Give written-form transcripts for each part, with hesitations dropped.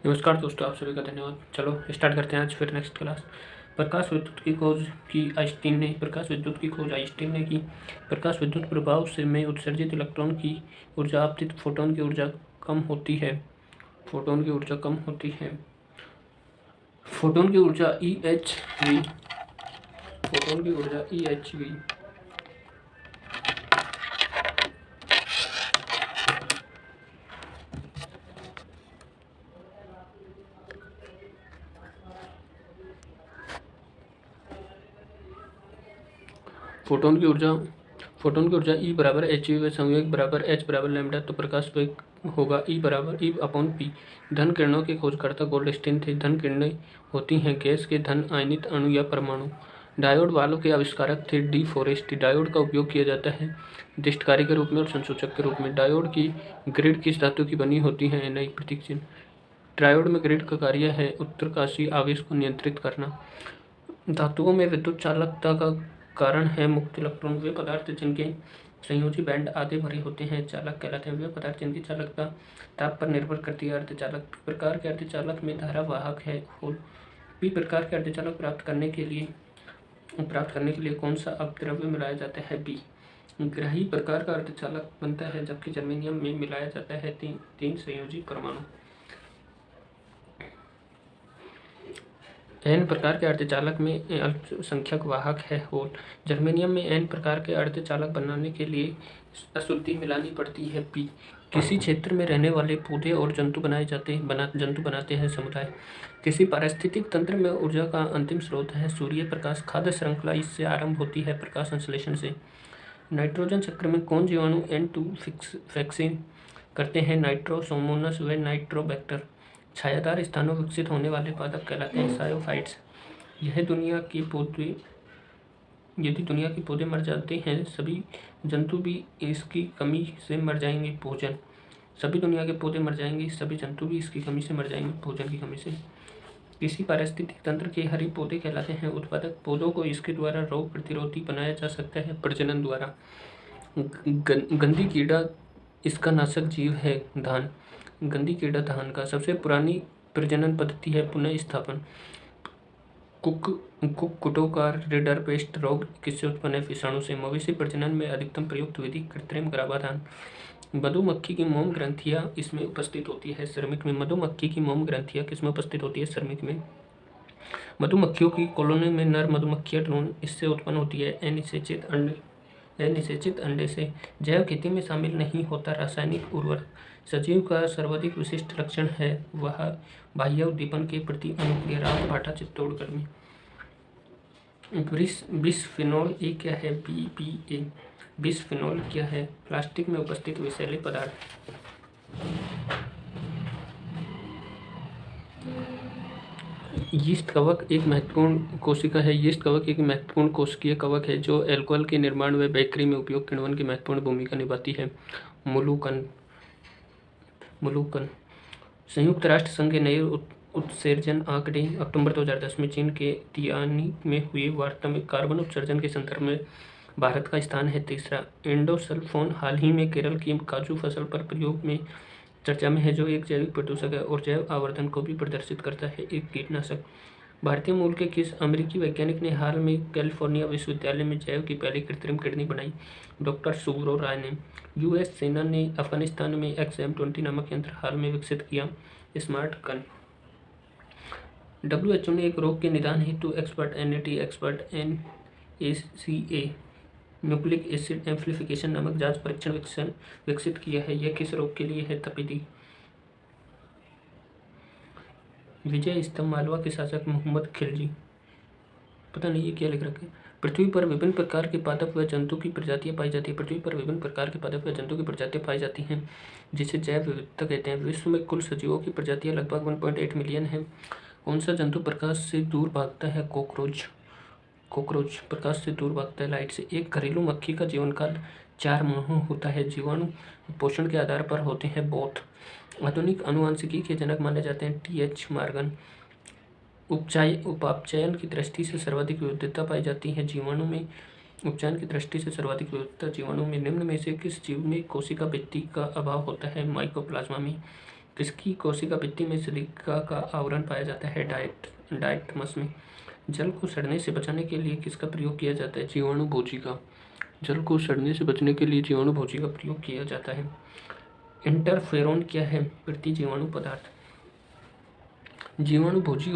नमस्कार दोस्तों, आप सभी का धन्यवाद। चलो स्टार्ट करते हैं आज फिर नेक्स्ट क्लास। प्रकाश विद्युत की खोज की आइंस्टीन ने की। प्रकाश विद्युत प्रभाव से में उत्सर्जित इलेक्ट्रॉन की ऊर्जा आपतित फोटोन की ऊर्जा कम होती है। फोटोन की ऊर्जा EHV। फोटोन की ऊर्जा EHV। फोटोन की ऊर्जा E बराबर HV संवेग बराबर H बराबर लैम्डा। तो प्रकाश वेग होगा E बराबर E/P। धन किरणों के खोजकर्ता गोल्डस्टीन थे। धन किरणें होती हैं गैस के धन आयनित अणु या परमाणु। डायोड वाल्व के आविष्कारक थे डी फॉरेस्ट। डायोड का उपयोग किया जाता है दृष्टिकारी के रूप में और संसूचक के रूप में। डायोड की ग्रिड किस धातु की बनी होती है? Ni प्रतीक चिन्ह। ट्रायोड में ग्रिड का कार्य है उत्तरकाशी आवेश को नियंत्रित करना। धातुओं में विद्युत चालकता का कारण है मुक्त इलेक्ट्रॉन। वे पदार्थ जिनके संयोजी बैंड आधे भरे होते हैं चालक कहलाते हैं। वे पदार्थ जिनकी चालकता ताप पर निर्भर करती है अर्धचालक। पी प्रकार के अर्धचालक में धारा वाहक है होल। पी प्रकार के अर्धचालक प्राप्त करने के लिए कौन सा अपद्रव्य मिलाया जाता है? बी। ग्राही प्रकार का अर्धचालक बनता है जबकि जर्मेनियम में मिलाया जाता है तीन संयोजी परमाणु। एन प्रकार के अर्धचालक में अल्पसंख्यक वाहक है होल। जर्मेनियम में एन प्रकार के अर्धचालक बनाने के लिए अशुद्धि मिलानी पड़ती है पी। किसी क्षेत्र में रहने वाले पौधे और जंतु बनाते हैं समुदाय। किसी पारिस्थितिक तंत्र में ऊर्जा का अंतिम स्रोत है सूर्य प्रकाश। खाद्य श्रृंखला इससे आरंभ होती है प्रकाश संश्लेषण से। नाइट्रोजन चक्र में कौन जीवाणु N2 वैक्सीन करते हैं? नाइट्रोसोमोनस व नाइट्रोबैक्टर। छायादार स्थानों विकसित होने वाले पादप कहलाते हैं सायोफाइट्स। यदि दुनिया के पौधे मर जाते हैं सभी जंतु भी इसकी कमी से मर जाएंगे भोजन। सभी दुनिया के पौधे मर जाएंगे सभी जंतु भी इसकी कमी से मर जाएंगे भोजन की कमी से। किसी पारिस्थितिक तंत्र के हरी पौधे कहलाते हैं उत्पादक। पौधों को इसके द्वारा रोग प्रतिरोधी बनाया जा सकता है प्रजनन द्वारा। गंदी कीड़ा इसका नाशक जीव है धान। गंदी कीड़ा धान का सबसे पुरानी प्रजनन पद्धति है पुनः स्थापन। कुक्कुटों का रिडरपेस्ट रोग किससे उत्पन्न है? विषाणु से। मवेशी प्रजनन में अधिकतम प्रयुक्त विधि कृत्रिम गर्भाधान। मधुमक्खी की मोम ग्रंथियां इसमें उपस्थित होती है श्रमिक में। मधुमक्खी की मोम ग्रंथियां किसमें उपस्थित होती है? श्रमिक में। मधुमक्खियों की कॉलोनी में नर मधुमक्खियां ड्रोन इससे उत्पन्न होती है अनिषेचित अंडे से। जैव खेती में शामिल नहीं होता रासायनिक उर्वरक। सजीव का सर्वाधिक विशिष्ट लक्षण है वह बाह्य उद्दीपन के प्रति अनुक्रिय। राम भाटा चित्तौड़गढ़ में। बिस्फेनॉल ए क्या है? BPA। बिस्फेनॉल क्या है? प्लास्टिक में उपस्थित विषैले पदार्थ। यीस्ट कवक एक महत्वपूर्ण कोशिका है। यीस्ट कवक एक महत्वपूर्ण कोशिकीय कवक है जो अल्कोहल के निर्माण व बेकरी में उपयोग किण्वन की महत्वपूर्ण भूमिका निभाती है। मुलुकन। संयुक्त राष्ट्र संघ के नए उत्सर्जन आंकड़े अक्टूबर 2010 में चीन के तियानी में हुई वार्ता में कार्बन उत्सर्जन के संदर्भ में भारत का स्थान है तीसरा। एंडोसल्फोन हाल ही में केरल की काजू फसल पर प्रयोग में चर्चा में है जो एक जैविक प्रदूषक है और जैव आवर्धन को भी प्रदर्शित करता है एक कीटनाशक। भारतीय मूल के किस अमेरिकी वैज्ञानिक ने हाल में कैलिफोर्निया विश्वविद्यालय में जैव की पहली कृत्रिम किडनी बनाई? डॉक्टर सुब्रो राय ने। US सेना ने अफगानिस्तान में XM-20 नामक यंत्र हाल में विकसित किया स्मार्ट गन। WHO ने एक रोग के निदान हेतु expert NACA nucleic acid amplification नामक जांच परीक्षण विकसित किया है। यह किस रोग के लिए है? तपेदिक। विजय स्तंभ मालवा के शासक मोहम्मद खिलजी। पता नहीं ये क्या लिख रखा है। पृथ्वी पर विभिन्न प्रकार के पादप व जंतु की प्रजातियां पाई जाती है। पृथ्वी पर विभिन्न प्रकार के पादप व जंतु की प्रजातियां पाई जाती हैं जिसे जैव विविधता कहते हैं। विश्व में कुल सजीवों की प्रजातियां लगभग 1.8 मिलियन है। कौन सा जंतु प्रकाश से दूर भागता है? कॉकरोच प्रकाश से दूर भागता है लाइट से। एक घरेलू मक्खी का जीवन काल 4 माह होता है। जीवाणु पोषण के आधार पर होते हैं बोथ। आधुनिक आनुवंशिकी के जनक माने जाते हैं TH मॉर्गन। उपापचयन की दृष्टि से सर्वाधिक विविधता पाई जाती है जीवाणु में। उपचयन की दृष्टि से सर्वाधिक विविधता जीवाणु में निम्न में से किस जीव में कोशिका भित्ति का अभाव होता है? माइकोप्लाज्मा में। किसकी कोशिका भित्ति में सिलिका का आवरण पाया जाता है? डायटमस में। जल को सड़ने से बचाने के लिए किसका प्रयोग किया जाता है? जीवाणु भोजी का। जल को सड़ने से बचने के लिए जीवाणु भोजी का प्रयोग किया जाता है। इंटरफेरोन क्या है? प्रतिजीवाणु पदार्थ। जीवाणु भोजी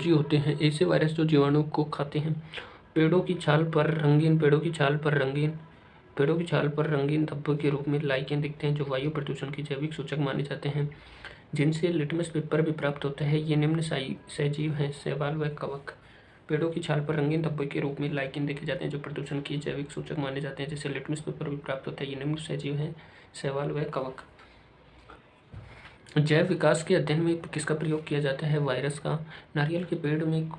होते हैं ऐसे वायरस जो जीवाणु को खाते हैं। पेड़ों की छाल पर रंगीन धब्बों के रूप में लाइकेन दिखते हैं जो वायु प्रदूषण के जैविक सूचक माने जाते हैं, जिनसे लिटमस पेपर भी प्राप्त होता है। ये निम्न सहजीव हैं: शैवाल व कवक। पेड़ों की छाल पर रंगीन धब्बे के रूप में लाइकेन देखे जाते हैं जो प्रदूषण के जैविक सूचक माने जाते हैं, जिससे लिटमस पेपर भी प्राप्त होता है। ये निम्न सहजीव हैं: शैवाल व कवक। जैव विकास के अध्ययन में किसका प्रयोग किया जाता है? वायरस का। नारियल के पेड़ में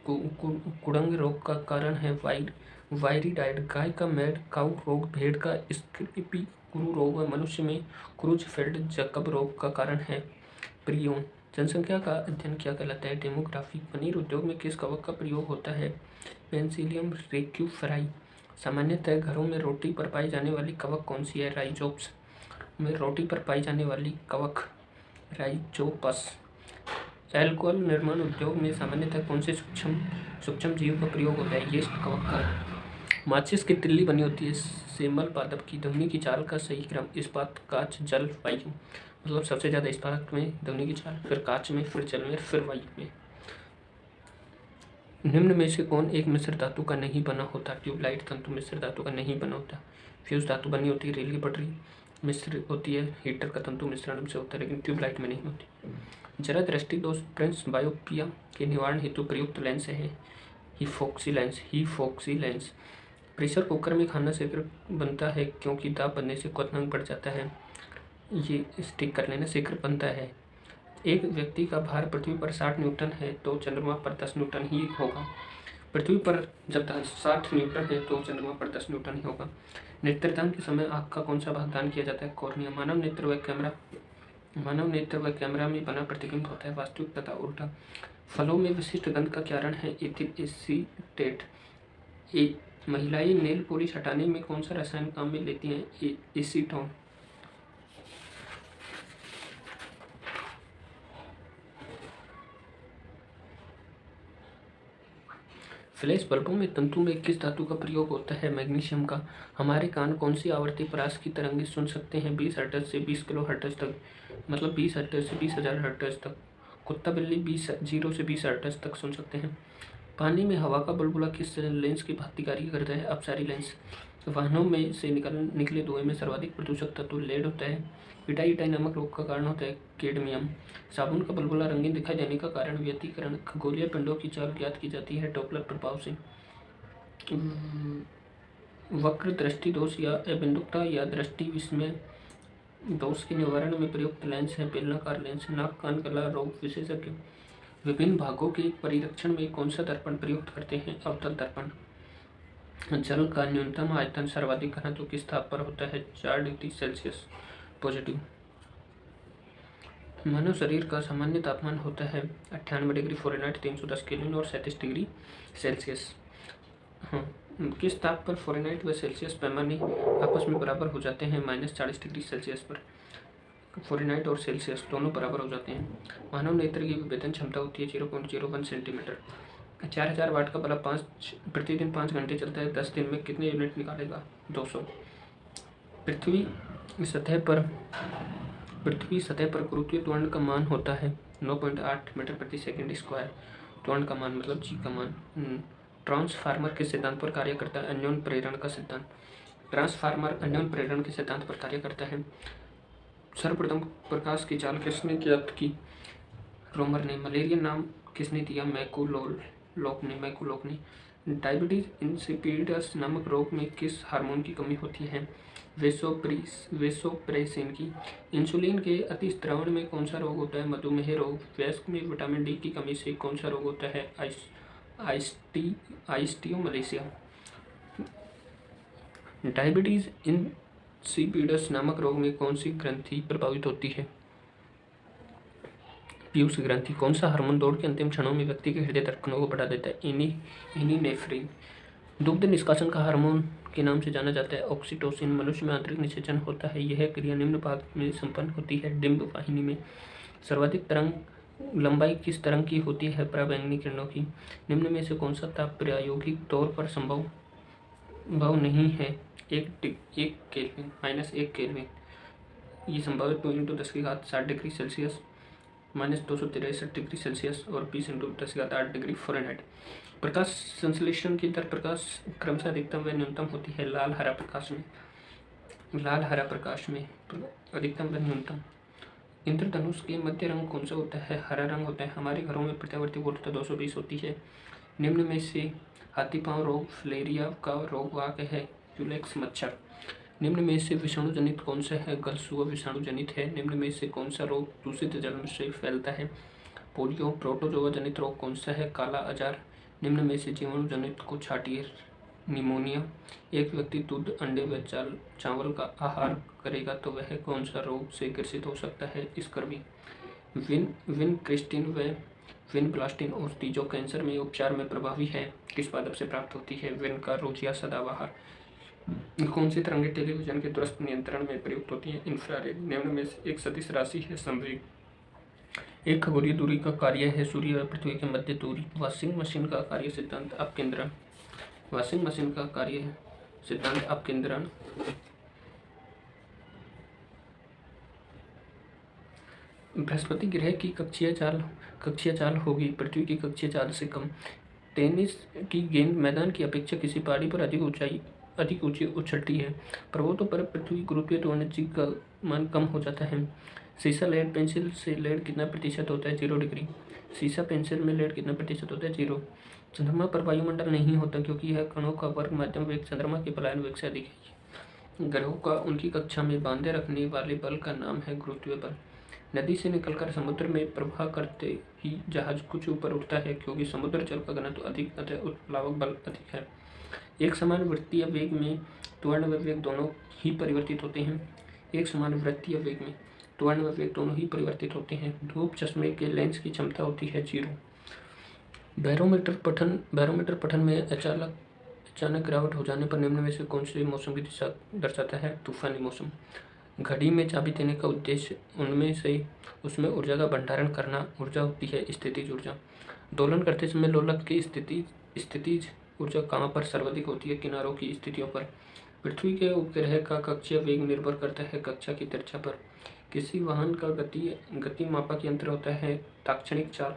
कुड़ंग रोग का कारण है वायरिडाइड। गाय का मैड काउ रोग, भेड़ का स्क्रिपी कुरु रोग व मनुष्य में क्रूजफेल्ड जैकब रोग का कारण है प्रियोन। जनसंख्या का अध्ययन क्या कहलाता है? डेमोग्राफी। पनीर उद्योग में किस कवक का प्रयोग होता है? पेंसिलियम रेक्यूफेराई। सामान्यतः घरों में रोटी पर पाई जाने वाली कवक कौन सी है? राइजोप्स में रोटी पर पाई जाने वाली कवक राइजोपस। एल्कोहल निर्माण उद्योग में सामान्यतः कौन से सूक्ष्म जीव का प्रयोग होता है? यीस्ट कवक का। माचिस की तिल्ली बनी होती है सेमल पादप की। ध्वनि की चाल का सही क्रम: इस्पात, कांच, जल, वायु। मतलब सबसे ज़्यादा इस्पात में ध्वनि की चाल, फिर कांच में, फिर जल में, फिर वायु में। निम्न में से कौन एक मिश्र धातु का नहीं बना होता? ट्यूबलाइट तंतु मिश्र धातु का नहीं बना होता। फ्यूज धातु बनी होती है। रेल की पटरी मिश्र होती है। हीटर का तंतु मिश्रण से होता है, लेकिन ट्यूबलाइट में नहीं होती। जरा दृष्टि दोष प्रिंस बायोपिया के निवारण हेतु प्रयुक्त लेंस है हिफॉक्सी लेंस। प्रेशर कुकर में खाना शीघ्र बनता है क्योंकि दाब बनने से क्वथनांक बढ़ जाता है। ये स्टिक कर लेना, शीघ्र बनता है। एक व्यक्ति का भार पृथ्वी पर 60 न्यूटन है तो चंद्रमा पर 10 न्यूटन ही होगा। पृथ्वी पर जब 60 न्यूटन है तो चंद्रमा पर 10 न्यूटन ही होगा। नेत्रदान के समय आँख का कौन सा भाग दान किया जाता है? कॉर्निया। मानव नेत्र व कैमरा में बना प्रतिबिंब होता है वास्तविक तथा उल्टा। फलों में विशिष्ट गंध का कारण है एथिल एसीटेट। महिलाएं नेल पॉलिश हटाने में कौन सा रसायन काम में लेती हैं? एसीटोन। फ्लैश बल्बों में तंतु में किस धातु का प्रयोग होता है? मैग्नीशियम का। हमारे कान कौन सी आवृत्ति परास की तरंगें सुन सकते हैं? 20 हर्ट्ज से 20 किलो हर्ट्ज तक, मतलब 20 हर्ट्ज से 20,000 हर्ट्ज तक। कुत्ता बिल्ली 0 से 20 हर्ट्ज तक सुन सकते हैं। पानी में हवा का बुलबुला किस लेंस की भांति कार्य करता है? अपसारी लेंस। वाहनों में से निकले धुएं में सर्वाधिक प्रदूषक तत्व लेड होता है। पिटाई नमक रोग का कारण होता है कैडमियम। साबुन का बुलबुला रंगीन दिखाई देने का कारण व्यतिकरण। खगोलीय पिंडों की चाल ज्ञात की जाती है डॉपलर प्रभाव से। वक्र दृष्टि दोष या अबिंदुकता या दृष्टि विस्मय दोष के निवारण में प्रयुक्त लेंस है बेलनाकार लेंस। नाक कान गला रोग विशेषज्ञ विभिन्न भागों के परिरक्षण में कौन सा दर्पण प्रयुक्त करते हैं? अवतल दर्पण। जल का न्यूनतम आयतन सर्वाधिक घनत्व किस ताप पर होता है? 4 डिग्री सेल्सियस पॉजिटिव। मानव शरीर का सामान्य तापमान होता है 98 डिग्री फ़ारेनहाइट 310 केल्विन और 37 डिग्री सेल्सियस। किस ताप पर फ़ारेनहाइट व सेल्सियस पैमाने आपस में बराबर हो जाते हैं? -40 डिग्री सेल्सियस पर फ़ारेनहाइट और सेल्सियस दोनों बराबर हो जाते हैं। मानव नेत्र की विभेदन क्षमता होती है 0.01 सेंटीमीटर। 4000 वाट का बल्ब प्रतिदिन 5 घंटे चलता है, 10 दिन में कितने यूनिट निकालेगा? 200। पृथ्वी सतह पर गुरुत्वीय त्वरण का मान होता है 9.8 मीटर प्रति सेकंड स्क्वायर। त्वरण का मान मतलब जी का मान। ट्रांसफार्मर के सिद्धांत पर कार्य करता है? अन्योन प्रेरण का सिद्धांत। ट्रांसफार्मर अन्योन प्रेरण के सिद्धांत पर कार्य करता है। सर्वप्रथम प्रकाश की चाल किसने ज्ञात की? रोमर ने। मलेरिया नाम किसने दिया? मैकुलोक ने। डायबिटीज इंसिपिडस नामक रोग में किस हार्मोन की कमी होती है? वेसोप्रेसिन की। इंसुलिन के अतिस्रावण में कौन सा रोग होता है? मधुमेह रोग। वयस्क में विटामिन डी की कमी से कौन सा रोग होता है? आइस्टियोमलेशिया। डायबिटीज इंसिपिडस नामक रोग में कौन सी ग्रंथि प्रभावित होती है? पीयूष ग्रंथि। कौन सा हार्मोन दौड़ के अंतिम क्षणों में व्यक्ति के हृदय धड़कनों को बढ़ा देता है? इनिनेफ्रिन। दुग्ध निष्कासन का हार्मोन के नाम से जाना जाता है ऑक्सीटोसिन। मनुष्य में आंतरिक निषेचन होता है, यह क्रिया निम्न भाग में संपन्न होती है। डिम्ब वाहिनी में सर्वाधिक तरंग लंबाई किस तरंग की होती है? पराबैंगनी किरणों की। निम्न में से कौन सा ताप प्रायोगिक तौर पर संभव नहीं है? एक केल्विन -1 केल्विन। ये संभव है 2 × 10⁻⁷ -263 डिग्री सेल्सियस और 20 × 10⁸ डिग्री फ़ारेनहाइट। प्रकाश संश्लेषण की दर प्रकाश क्रमशः अधिकतम व न्यूनतम होती है। लाल हरा प्रकाश में अधिकतम व न्यूनतम। इंद्रधनुष के मध्य रंग कौन सा होता है? हरा रंग होता है। हमारे घरों में प्रत्यावर्ती वोल्टता 220 होती है। निम्न में से हाथी पांव रोग फिलेरिया का रोगवाहक है? यूलेक्स मच्छर। निम्न में से विषाणु जनित कौन सा है? गलसुआ विषाणु जनित है। निम्न में से कौन सा रोग दूषित जल से फैलता है? पोलियो। प्रोटोजोआ जनित रोग कौन सा है? काला आजार। निम्न में से जीवाणु जनित को छांटिए। निमोनिया। एक व्यक्ति दूध, अंडे व चावल का आहार करेगा तो वह कौन सा रोग से ग्रसित हो सकता है? स्कर्वी। विनक्रिस्टिन व विनब्लास्टिन औषधि जो कैंसर में उपचार में प्रभावी है किस पादप से प्राप्त होती है? विन का रोजिया सदाबहार। कौन सी तरंगें टेलीविजन के दूरस्थ नियंत्रण में प्रयुक्त होती हैं? इंफ्रारेड। निम्न में से एक सदिश राशि है संवेग। एक खगोलीय दूरी का कार्य है सूर्य व पृथ्वी के मध्य दूरी। वॉशिंग मशीन का कार्य सिद्धांत अपकेंद्रण। बृहस्पति ग्रह की कक्षीय चाल होगी पृथ्वी की कक्षीय चाल से कम। टेनिस की गेंद मैदान की अपेक्षा किसी पहाड़ी पर अधिक ऊंची उछलती है। पर्वतों पर पृथ्वी गुरुत्वीय त्वरण का मान कम हो जाता है। सीसा लेड पेंसिल से लेड कितना प्रतिशत होता है? 0 डिग्री। सीसा पेंसिल में लेड कितना प्रतिशत होता है? 0। चंद्रमा पर वायुमंडल नहीं होता क्योंकि यह कणों का वर्ग मध्यम वेग चंद्रमा के पलायन वेग से अधिक है। ग्रहों का उनकी कक्षा में बांधे रखने वाले बल का नाम है गुरुत्वीय बल। नदी से निकलकर समुद्र में प्रवाह करते ही जहाज कुछ ऊपर उठता है क्योंकि समुद्र जल का घनत्व अधिक, अतः उत्प्लावक बल अधिक है। एक समान वृत्तीय वेग में त्वरण व वेग दोनों ही परिवर्तित होते हैं। धूप चश्मे के लेंस की क्षमता होती है 0। बैरोमीटर पठन में अचानक गिरावट हो जाने पर निम्न में से कौन से मौसम की दिशा दर्शाता है? तूफानी मौसम। घड़ी में चाबी देने का उद्देश्य उनमें से उसमें ऊर्जा का भंडारण करना ऊर्जा होती है स्थितिज ऊर्जा। दोलन करते समय लोलक की स्थितिज ऊर्जा कहाँ पर सर्वाधिक होती है? किनारों की स्थितियों पर। पृथ्वी के उपग्रह का कक्षीय वेग निर्भर करता है कक्षा की तिरछा पर। किसी वाहन का गति मापक यंत्र होता है ताक्षणिक चाल।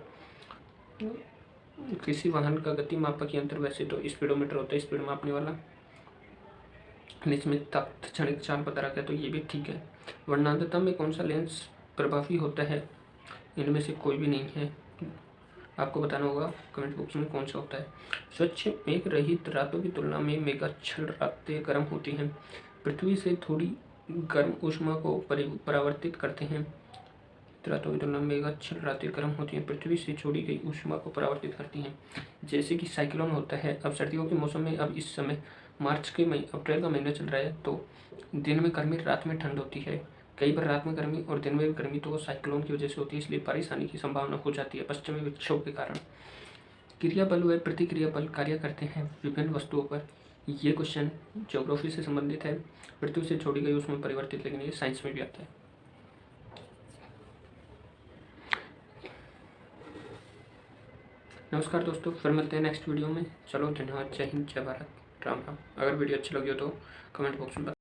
किसी वाहन का गति मापक यंत्र वैसे तो स्पीडोमीटर होता है, स्पीड मापने वाला। इसमें ताक्षणिक चाल पता रखा है तो ये भी ठीक है। वर्णांधता में कौन सा लेंस प्रभावी होता है? इनमें से कोई भी नहीं है। आपको बताना होगा कमेंट बॉक्स में कौन सा होता है। स्वच्छ मेघ रहित रातों की तुलना में मेघाच्छल रातें गर्म होती हैं। पृथ्वी से थोड़ी गर्म ऊष्मा को परावर्तित करते हैं। रातों की तुलना में मेघाच्छल रातें गर्म होती हैं, पृथ्वी से छोड़ी गई ऊष्मा को परावर्तित करती हैं। जैसे कि साइक्लोन होता है। अब सर्दियों के मौसम में अब इस समय अप्रैल का महीना चल रहा है तो दिन में गर्मी रात में ठंड होती है। कई बार रात में गर्मी और दिन में गर्मी तो वो साइक्लोन की वजह से होती है, इसलिए बारिश आने की संभावना हो जाती है पश्चिमी विक्षोभ के कारण। क्रिया बल व प्रतिक्रिया बल कार्य करते हैं विभिन्न वस्तुओं पर। ये क्वेश्चन ज्योग्राफी से संबंधित है। पृथ्वी से छोड़ी गई उसमें परिवर्तित, लेकिन ये साइंस में भी आता है। नमस्कार दोस्तों, फिर मिलते हैं नेक्स्ट वीडियो में। चलो धन्यवाद, जय हिंद, जय भारत, राम राम। अगर वीडियो अच्छी लगी हो तो कमेंट बॉक्स में